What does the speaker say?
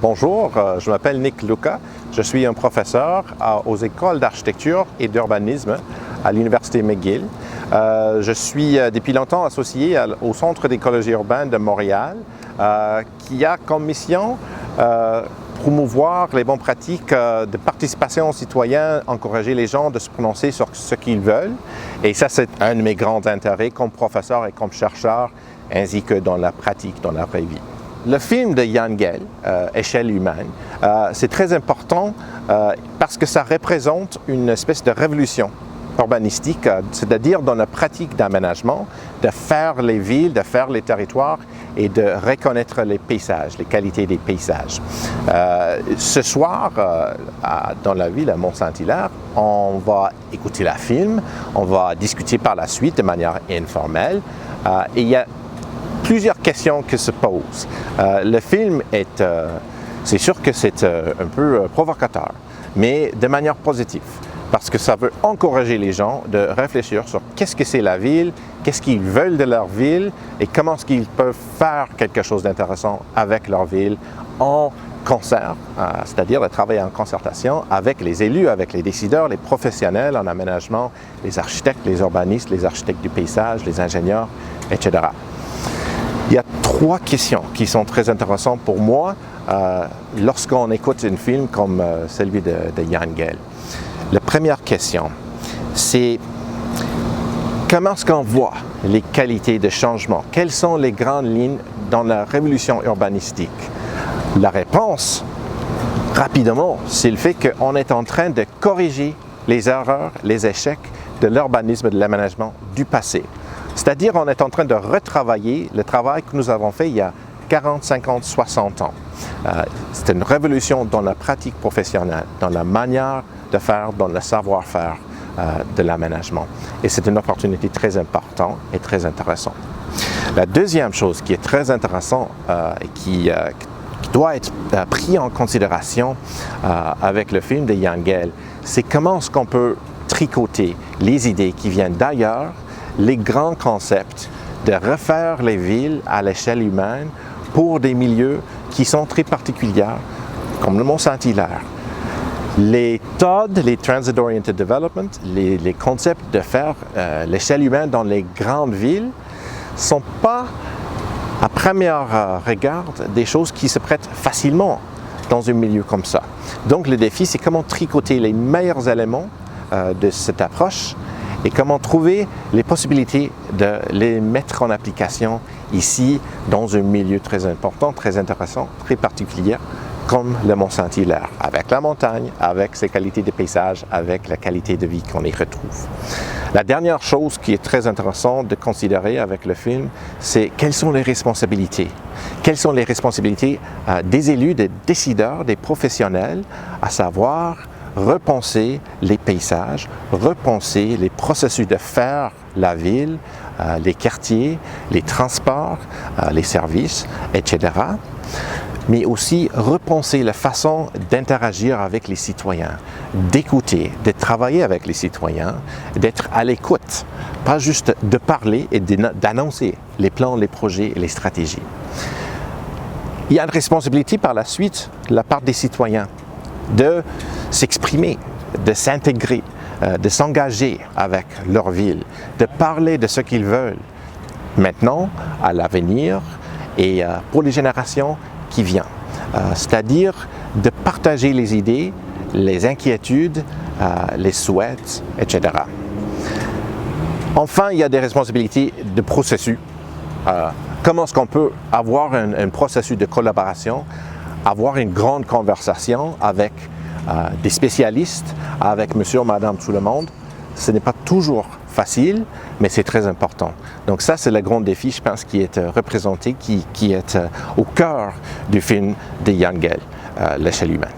Bonjour, je m'appelle Nick Luca. Je suis un professeur aux écoles d'architecture et d'urbanisme à l'Université McGill. Je suis depuis longtemps associé au Centre d'écologie urbaine de Montréal qui a comme mission promouvoir les bonnes pratiques de participation citoyenne, encourager les gens de se prononcer sur ce qu'ils veulent. Et ça, c'est un de mes grands intérêts comme professeur et comme chercheur, ainsi que dans la pratique, dans la vraie vie. Le film de Jan Gehl, Échelle humaine, c'est très important parce que ça représente une espèce de révolution urbanistique, c'est-à-dire dans la pratique d'aménagement, de faire les villes, de faire les territoires et de reconnaître les paysages, les qualités des paysages. Ce soir, dans la ville à Mont-Saint-Hilaire, on va écouter le film, on va discuter par la suite de manière informelle et il y a plusieurs questions qui se posent. Le film c'est sûr que c'est un peu provocateur, mais de manière positive, parce que ça veut encourager les gens de réfléchir sur qu'est-ce que c'est la ville, qu'est-ce qu'ils veulent de leur ville et comment est-ce qu'ils peuvent faire quelque chose d'intéressant avec leur ville en concert, c'est-à-dire de travailler en concertation avec les élus, avec les décideurs, les professionnels en aménagement, les architectes, les urbanistes, les architectes du paysage, les ingénieurs, etc. Il y a trois questions qui sont très intéressantes pour moi lorsqu'on écoute un film comme celui de Jan Gehl. La première question, c'est comment est-ce qu'on voit les qualités de changement? Quelles sont les grandes lignes dans la révolution urbanistique? La réponse, rapidement, c'est le fait qu'on est en train de corriger les erreurs, les échecs de l'urbanisme et de l'aménagement du passé. C'est-à-dire qu'on est en train de retravailler le travail que nous avons fait il y a 40, 50, 60 ans. C'est une révolution dans la pratique professionnelle, dans la manière de faire, dans le savoir-faire de l'aménagement. Et c'est une opportunité très importante et très intéressante. La deuxième chose qui est très intéressante et qui doit être pris en considération avec le film de Jan Gehl, c'est comment est-ce qu'on peut tricoter les idées qui viennent d'ailleurs, les grands concepts de refaire les villes à l'échelle humaine pour des milieux qui sont très particuliers, comme le Mont-Saint-Hilaire. Les TOD, les Transit Oriented Development, les concepts de faire l'échelle humaine dans les grandes villes ne sont pas, à première regard, des choses qui se prêtent facilement dans un milieu comme ça. Donc le défi, c'est comment tricoter les meilleurs éléments de cette approche et comment trouver les possibilités de les mettre en application ici dans un milieu très important, très intéressant, très particulier comme le Mont-Saint-Hilaire, avec la montagne, avec ses qualités de paysage, avec la qualité de vie qu'on y retrouve. La dernière chose qui est très intéressante de considérer avec le film, c'est quelles sont les responsabilités. Quelles sont les responsabilités des élus, des décideurs, des professionnels, à savoir repenser les paysages, repenser les processus de faire la ville, les quartiers, les transports, les services, etc. Mais aussi repenser la façon d'interagir avec les citoyens, d'écouter, de travailler avec les citoyens, d'être à l'écoute, pas juste de parler et d'annoncer les plans, les projets et les stratégies. Il y a une responsabilité par la suite de la part des citoyens de s'exprimer, de s'intégrer, de s'engager avec leur ville, de parler de ce qu'ils veulent maintenant, à l'avenir et pour les générations qui viennent. C'est-à-dire de partager les idées, les inquiétudes, les souhaits, etc. Enfin, il y a des responsabilités de processus. Comment est-ce qu'on peut avoir un processus de collaboration, avoir une grande conversation avec des spécialistes, avec monsieur, madame, tout le monde. Ce n'est pas toujours facile, mais c'est très important. Donc ça, c'est le grand défi, je pense, qui est représenté, qui est au cœur du film de Jan Gehl, l'échelle humaine.